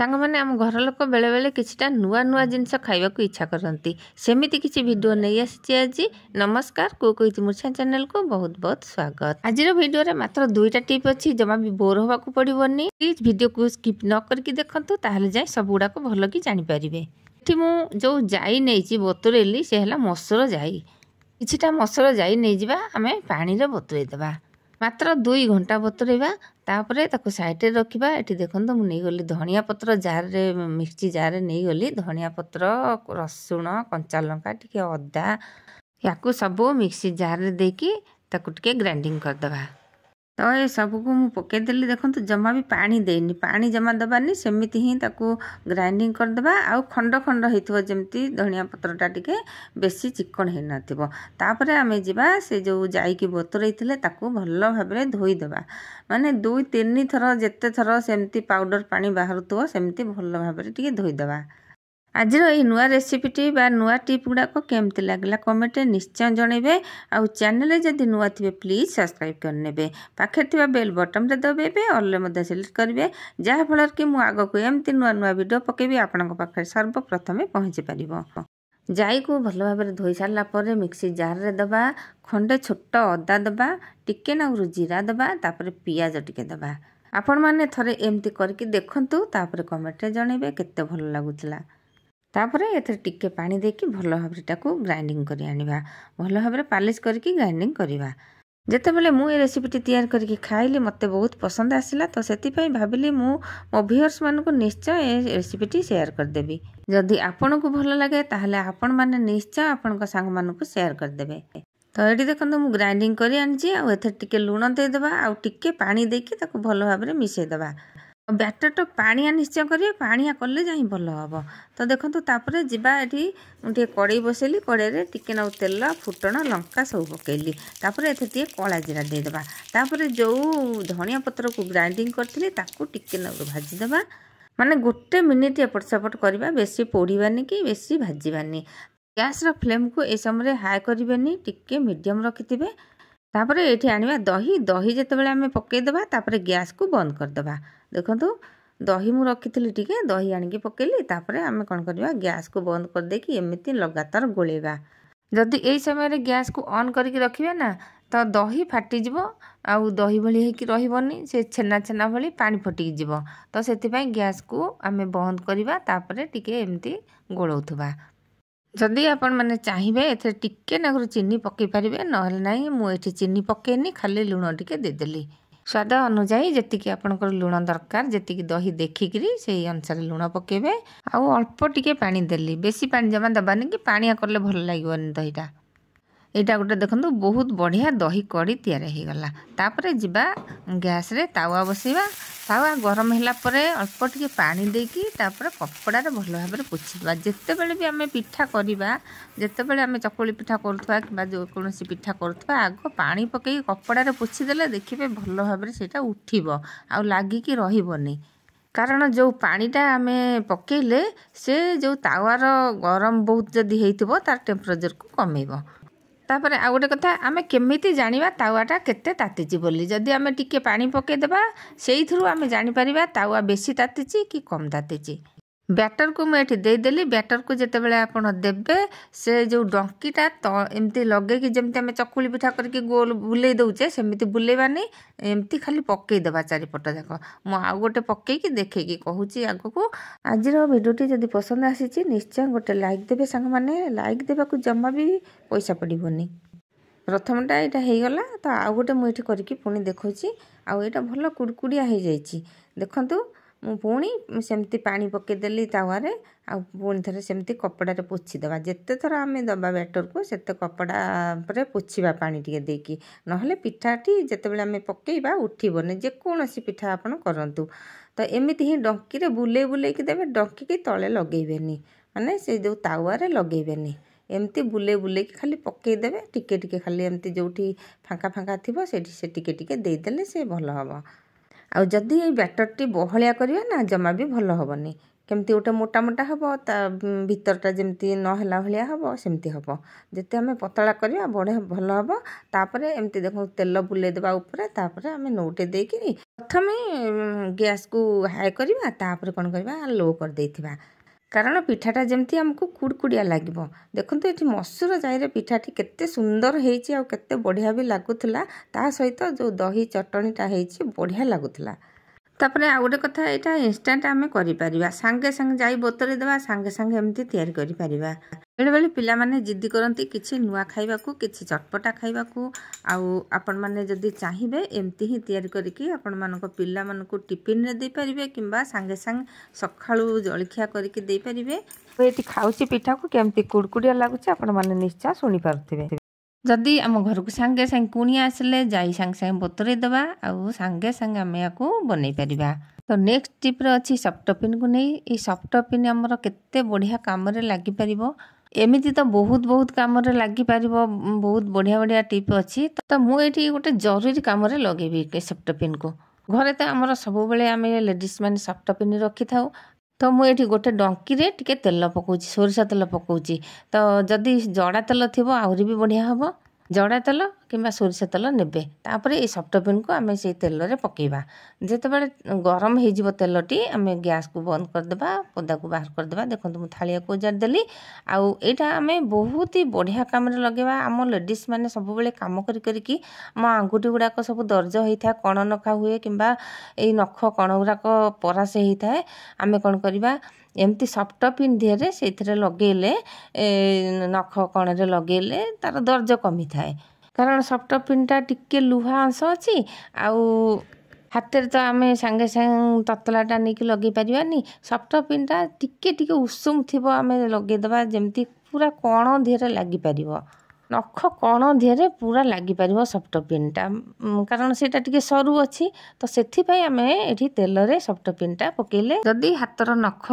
सांग मैंने आम घर लोक बेले बेले किछटा नुआ नुआ जिनस खाइबाकू इच्छा करती सेमिति किछि वीडियो नहीं आसी आज। नमस्कार कुक विथ मूर्छा चैनल को बहुत बहुत स्वागत। आज वीडियो रे मात्र दुईटा टिप अच्छी जमा भी बोर होबाकू पड़िबनी। प्लीज वीडियो को स्किप न करके देखंतु ताहले जाय सब गुड़ाक भल कि जानि परिबे। एठी मु जो जाई नेछि बतुरेली से हला मसूर जाई। किछटा मसूर जाई नै जिबा आमे पानी रे बतुरे देबा मात्र 2 घंटा बतुरेबा। तापरे ताको साइड रे रखिबा। एठी देखंतु मु नै गली धनिया पत्र जार रे मिक्सी जार रे नै गली धनिया पत्र रसुण कंचा लंका टिके अदा याकू सब मिक्सी जार रे देकी ताको टिके ग्राइंडिंग कर दबा। तो ये सब को मु पके देली देखंतु जमा भी पानी देनी पानी जमा दबानी सेमिति ही ताको ग्राइंडिंग कर दबा। आउ खंड खंड हेतिबो जेमति धनिया पत्रटा टिके बेसी चिकन हे नथिबो। तापरे आमे जिबा से जो जाई की बतुरैथिले ताको भल्लो भाबरे धोई दबा। माने 2-3 थर जेते थर सेमति पाउडर पानी बाहरुतो सेमति भल्लो भाबरे टिके धोई दबा। आज नुआ रेसिपीटी बा नुआ टिप गुड़ाक केमती लगला कमेंट निश्चय जनइबे। आउ चैनल जदि नुआ थिबे प्लीज सब्सक्राइब करनेबे। पाखे थिबा बेल बटन रे दबेबे ऑल मध्ये सिलेक्ट करिवे जहा फल कि मु आगो को एमती नुआ नुआ वीडियो पकेबी आपनक पाखे सर्वप्रथमे पहुंची परिबो। जाई को भल भाबरे धोई सारला परे मिक्सी जार रे दबा। खंडे छोट अदा दबा टिके नाउरु जीरा दबा तापरे पियाज टिके दबा। आपण माने थरे एमती करके देखंतु तापरे कमेंट रे जणइबे केते भल लागुतला। तापरे एथे टिके पानी देकी भल भाबरे ताको ग्राइंडिंग करी आनिबा। भल भाबरे पालिश करके ग्राइंडिंग करिबा। जेते बेले मु ए रेसिपीटी तैयार करके खाइली मते बहुत पसंद आसिला तो सेति पई भाबिली मु मो व्यूअर्स मान को निश्चय ए रेसिपीटी शेयर कर देबी। जदि आपन को भल लागे ताहले आपन माने निश्चय आपन को संग मान को शेयर कर देबे। तो एठी देखंतु मु ग्राइंडिंग करी आनची आ एथे टिके लूण दे देबा आ टिके पानी देकी ताको भल भाबरे मिसै देबा। बैटर तो पानिया निश्चय करिए पानिया कले जाई भल हम। तो देखंतु तापरे जिबा एठी टे कड़ई बसेली कड़ई रे टिके ना तेल फुटण लंका सब पकेली। तापरे एथे टिके कला जीरा दे देबा। तापरे जो धनिया पत्र को ग्राइंडिंग करथिली ताको टिके ना भाजी देबा। माने गोटे मिनिट एपट सेपट करबा बेसी पोड़ीबानी कि बेसी भाजीबानी। गैस रो फ्लेम को ए समय हाई करिबेनी टिके मीडियम रखिथिबे। तापरे एठी आनिबा दही दही जेते बेले हमें पके देबा तापरे गैस को बंद कर देबा। देखंतु दही मु रखिथिली टिके दही आनिके पकेली तापरे हमें कोन करबा गैस को बंद कर देकी एमिति लगातार गोलेबा। जदि एई समय रे गैस को ऑन करके रखिबे ना तो दही फाटी जिवो आउ दही भली हेकी रहिबोनी से छेना छेना भली पानी फटी जिवो। तो सेति पई गैस को हमें बंद करबा तापरे टिके एमिति गोळौथबा। जदि आपण माने चाहिबे एथे टिके नागुर चीनी पके पारिबे नहले नाही मु एठी चीनी पकेनी खाली लूण टिके दे देली। स्वाद अनुसार जेतिकी आपनकर लूण दरकार जेतिकी दही देखिकरी सेही अनुसार लूण पकेबे। आउ अल्प टिके पानी देली बेसी पानी जमा दबानी कि पानिया करले भल लागिबनी दहीटा। एटा गोटे देखंतु बहुत बढ़िया दही कड़ी तैयार हो गला। तापरे जिबा गैस रे तावा बसेबा। तावा गरम होला परे अल्प टिके पानी देकी तापरे कपड़ा रे भल भाबरे पोछिबा। जेते बेले भी हमें पिठा करिबा जेते बेले हमें चकुली पिठा करथवा कि जो कोनोसी पिठा करथवा आगो पानी पके कपड़ा रे पोछि देले देखिबे भल भाबरे सेटा उठिबो आ लागी कि रहिबोनी। कारण जो पानीटा आमे पकेले से जो तावार गरम बहुत जदी हेइतिबो तार टेम्परेचर को कमेइबो। तापरे आ गोटे कथा आमे केमिति जानिबा तावाटा केते तातिची बोली। जदि आमे टिके पानी पके देबा सेइथरु आमे जानि परिबा तावा बेसी तातिची कि कम तातिची। बैटर को मैं दे देली। बैटर को जेते बेले आपण देबे से जो डंकीटा तो एमती लगे कि जेमती आमे चकुली पिठा करके गोल बुले दउचे सेमिति बुलेबानी एमती खाली पके देबा चारिपट जाक। मु आ गोटे पके कि देखे कि कहूची आगो को। आज वीडियोटी जदि पसंद आसीची निश्चय गोटे लाइक देबे संग माने लाइक देबा को जम्मा भी पैसा पड़िबोनी। प्रथमटा एटा हे गला तो आ गोटे मु एठी करके पुनी देखौची आ एटा भलो कुडकुडिया हे जाईची। देखंतु मु पुणी सेमती पानी पके देली तावारे आ पुणी थरे सेमती कपड़ा रे पोछि देबा। जेते थर आमे दबा बैटर को सेते कपड़ा रे पोछिबा पानी टिके देकी नहले पिठाटी जेते बेले आमे पकेइबा उठिबोने जे कोनोसी पिठा आपण करंतु। तो एमिति ही डंकी रे बुले बुले कि देबे डंकी की तळे लगेइबेनी माने से जो तावारे लगेइबेनी एमती बुले बुले कि खाली पके देबे टिके टिके खाली एमती जोठी फांका फांका थिबो सेठी से टिके टिके दे देले से भलो हबो। ଆଉ ଯଦି ଏଇ ବ୍ୟାଟରଟି ବହଳିଆ କରିବା ନା ଜମା ବି ଭଲ ହେବନି। କେମିତି ଗୋଟେ ମୋଟା ମୋଟା ହେବ, ତା ଭିତରଟା ଯେମିତି ନ ହେଲା ଭଳିଆ ହେବ ସେମିତି ହେବ। ଯେତେ ଆମେ ପତଳା କରିବା ବଢ଼ିଆ ଭଲ ହେବ। ତାପରେ ଏମିତି ଦେଖ ତେଲ ବୁଲେଇ ଦେବା ଉପରେ, ତାପରେ ଆମେ ନଉଟେଇ ଦେଇକିରି ପ୍ରଥମେ ଗ୍ୟାସ୍କୁ ହାଇ କରିବା, ତାପରେ କ'ଣ କରିବା ଲୋ କରିଦେଇଥିବା। କାରଣ ପିଠାଟା ଯେମିତି ଆମକୁ କୁଡ଼କୁଡ଼ିଆ ଲାଗିବ। ଦେଖନ୍ତୁ ଏଠି ମସୁର ଜାଇରେ ପିଠାଟି କେତେ ସୁନ୍ଦର ହେଇଛି ଆଉ କେତେ ବଢ଼ିଆ ବି ଲାଗୁଥିଲା। ତା ସହିତ ଯେଉଁ ଦହି ଚଟଣିଟା ହେଇଛି ବଢ଼ିଆ ଲାଗୁଥିଲା। ତାପରେ ଆଉ ଗୋଟେ କଥା, ଏଇଟା ଇନଷ୍ଟାଣ୍ଟ ଆମେ କରିପାରିବା। ସାଙ୍ଗେ ସାଙ୍ଗେ ଯାଇ ବତୁରେଇ ଦେବା, ସାଙ୍ଗେ ସାଙ୍ଗେ ଏମିତି ତିଆରି କରିପାରିବା। ବେଳେବେଳେ ପିଲାମାନେ ଜିଦ୍ଦି କରନ୍ତି କିଛି ନୂଆ ଖାଇବାକୁ, କିଛି ଚଟପଟା ଖାଇବାକୁ। ଆଉ ଆପଣମାନେ ଯଦି ଚାହିଁବେ ଏମିତି ହିଁ ତିଆରି କରିକି ଆପଣମାନଙ୍କ ପିଲାମାନଙ୍କୁ ଟିଫିନରେ ଦେଇପାରିବେ କିମ୍ବା ସାଙ୍ଗେ ସାଙ୍ଗେ ସକାଳୁ ଜଳଖିଆ କରିକି ଦେଇପାରିବେ। ଏଠି ଖାଉଛି ପିଠାକୁ କେମିତି କୁଡ଼କୁଡ଼ିଆ ଲାଗୁଛି ଆପଣମାନେ ନିଶ୍ଚୟ ଶୁଣିପାରୁଥିବେ। ଯଦି ଆମ ଘରକୁ ସାଙ୍ଗେ ସାଙ୍ଗେ କୁଣିଆ ଆସିଲେ ଯାଇ ସାଙ୍ଗେ ସାଙ୍ଗେ ବତୁରେଇ ଦେବା, ଆଉ ସାଙ୍ଗେ ସାଙ୍ଗେ ଆମେ ୟାକୁ ବନେଇ ପାରିବା। ତ ନେକ୍ସଟ ଟିପ୍ରେ ଅଛି ସଫ୍ଟପିନ୍କୁ ନେଇ। ଏଇ ସଫ୍ଟପିନ୍ ଆମର କେତେ ବଢ଼ିଆ କାମରେ ଲାଗିପାରିବ। ଏମିତି ତ ବହୁତ କାମରେ ଲାଗିପାରିବ, ବହୁତ ବଢ଼ିଆ ବଢ଼ିଆ ଟିପ୍ ଅଛି। ତ ମୁଁ ଏଇଠି ଗୋଟେ ଜରୁରୀ କାମରେ ଲଗେଇବି ସଫ୍ଟପିନ୍କୁ। ଘରେ ତ ଆମର ସବୁବେଳେ ଆମେ ଲେଡ଼ିଜ୍ ମାନେ ସଫ୍ଟପିନ୍ ରଖିଥାଉ। ତ ମୁଁ ଏଠି ଗୋଟେ ଡଙ୍କିରେ ଟିକେ ତେଲ ପକାଉଛି, ସୋରିଷ ତେଲ ପକାଉଛି। ତ ଯଦି ଜଡ଼ା ତେଲ ଥିବ ଆହୁରି ବି ବଢ଼ିଆ ହେବ। ଜଡ଼ା ତେଲ କିମ୍ବା ସୋରିଷ ତେଲ ନେବେ। ତାପରେ ଏଇ ସଫ୍ଟପିନ୍କୁ ଆମେ ସେଇ ତେଲରେ ପକାଇବା। ଯେତେବେଳେ ଗରମ ହେଇଯିବ ତେଲଟି, ଆମେ ଗ୍ୟାସ୍କୁ ବନ୍ଦ କରିଦେବା, ପଦାକୁ ବାହାର କରିଦେବା। ଦେଖନ୍ତୁ ମୁଁ ଥାଳିଆକୁ ଓଜାଡ଼ି ଦେଲି। ଆଉ ଏଇଟା ଆମେ ବହୁତ ହି ବଢ଼ିଆ କାମରେ ଲଗାଇବା। ଆମ ଲେଡ଼ିଜ୍ ମାନେ ସବୁବେଳେ କାମ କରିକି ଆମ ଆଙ୍ଗୁଠି ଗୁଡ଼ାକ ସବୁ ଦର୍ଜ ହେଇଥାଏ, କଣ ନଖା ହୁଏ କିମ୍ବା ଏଇ ନଖ କଣ ଗୁଡ଼ାକ ପରାସ ହେଇଥାଏ। ଆମେ କ'ଣ କରିବା, ଏମିତି ସଫ୍ଟପିନ୍ ଦିହରେ ସେଇଥିରେ ଲଗେଇଲେ, ନଖ କଣରେ ଲଗେଇଲେ ତାର ଦର୍ଜ କମିଥାଏ। କାରଣ ସଫ୍ଟପିନ୍ଟା ଟିକେ ଲୁହା ଅଂଶ ଅଛି। ଆଉ ହାତରେ ତ ଆମେ ସାଙ୍ଗେ ସାଙ୍ଗେ ତତଲାଟା ନେଇକି ଲଗେଇ ପାରିବାନି। ସଫ୍ଟପିନ୍ଟା ଟିକେ ଉଷୁମ ଥିବ, ଆମେ ଲଗେଇଦେବା ଯେମିତି ପୁରା କଣ ଦିହରେ ଲାଗିପାରିବ। ନଖ କଣ ଦିହରେ ପୁରା ଲାଗିପାରିବ ସଫ୍ଟପିନ୍ଟା। କାରଣ ସେଇଟା ଟିକେ ସରୁ ଅଛି। ତ ସେଥିପାଇଁ ଆମେ ଏଠି ତେଲରେ ସଫ୍ଟପିନ୍ଟା ପକେଇଲେ, ଯଦି ହାତର ନଖ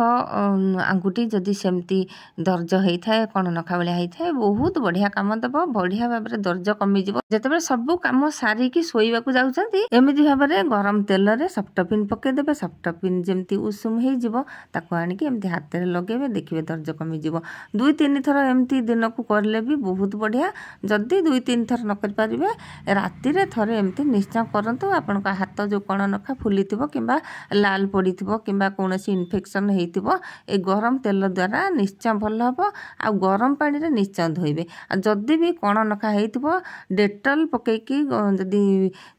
ଆଙ୍ଗୁଠି ଯଦି ସେମିତି ଦର୍ଜ ହେଇଥାଏ, କଣ ନଖା ଭଳିଆ ହେଇଥାଏ, ବହୁତ ବଢ଼ିଆ କାମ ଦେବ। ବଢ଼ିଆ ଭାବରେ ଦର୍ଜ କମିଯିବ। ଯେତେବେଳେ ସବୁ କାମ ସାରିକି ଶୋଇବାକୁ ଯାଉଛନ୍ତି, ଏମିତି ଭାବରେ ଗରମ ତେଲରେ ସଫ୍ଟପିନ୍ ପକେଇଦେବେ। ସଫ୍ଟପିନ୍ ଯେମିତି ଉଷୁମ ହେଇଯିବ, ତାକୁ ଆଣିକି ଏମିତି ହାତରେ ଲଗେଇବେ, ଦେଖିବେ ଦର୍ଜ କମିଯିବ। 2-3 ଥର ଏମିତି ଦିନକୁ କରିଲେ ବି ବହୁତ ବଢ଼ିଆ। ଯଦି 2-3 ଥର ନ କରିପାରିବେ, ରାତିରେ ଥରେ ଏମିତି ନିଶ୍ଚୟ କରନ୍ତୁ। ଆପଣଙ୍କ ହାତ ଯେଉଁ କଣ ନଖା ଫୁଲିଥିବ କିମ୍ବା ଲାଲ ପଡ଼ିଥିବ କିମ୍ବା କୌଣସି ଇନଫେକ୍ସନ୍ ହେଇଥିବ, ଏ ଗରମ ତେଲ ଦ୍ୱାରା ନିଶ୍ଚୟ ଭଲ ହେବ। ଆଉ ଗରମ ପାଣିରେ ନିଶ୍ଚୟ ଧୋଇବେ। ଆଉ ଯଦି ବି କଣ ନଖା ହେଇଥିବ, ଡେଟଲ୍ ପକେଇକି ଯଦି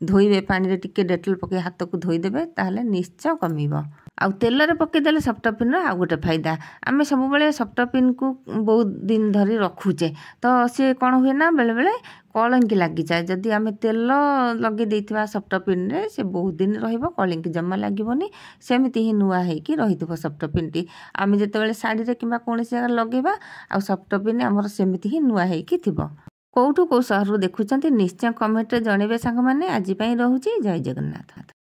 ଧୋଇବେ, ପାଣିରେ ଟିକେ ଡେଟଲ୍ ପକେଇ ହାତକୁ ଧୋଇଦେବେ, ତାହେଲେ ନିଶ୍ଚୟ କମିବ। ଆଉ ତେଲରେ ପକେଇଦେଲେ ସଫ୍ଟପିନ୍ର ଆଉ ଗୋଟେ ଫାଇଦା, ଆମେ ସବୁବେଳେ ସଫ୍ଟପିନ୍କୁ ବହୁତ ଦିନ ଧରି ରଖୁଛେ। ତ ସିଏ କ'ଣ ହୁଏ ନା, ବେଳେବେଳେ କଳଙ୍କି ଲାଗିଯାଏ। ଯଦି ଆମେ ତେଲ ଲଗେଇ ଦେଇଥିବା ସଫ୍ଟପିନ୍ରେ, ସେ ବହୁତ ଦିନ ରହିବ, କଳଙ୍କି ଜମା ଲାଗିବନି। ସେମିତି ହିଁ ନୂଆ ହେଇକି ରହିଥିବ ସଫ୍ଟପିନ୍ଟି। ଆମେ ଯେତେବେଳେ ଶାଢ଼ୀରେ କିମ୍ବା କୌଣସି ଜାଗାରେ ଲଗେଇବା, ଆଉ ସଫ୍ଟପିନ୍ ଆମର ସେମିତି ହିଁ ନୂଆ ହେଇକି ଥିବ। କୋଉ ସହରରୁ ଦେଖୁଛନ୍ତି ନିଶ୍ଚୟ କମେଣ୍ଟରେ ଜଣେଇବେ ସାଙ୍ଗମାନେ। ଆଜି ପାଇଁ ରହୁଛି। ଜୟ ଜଗନ୍ନାଥ।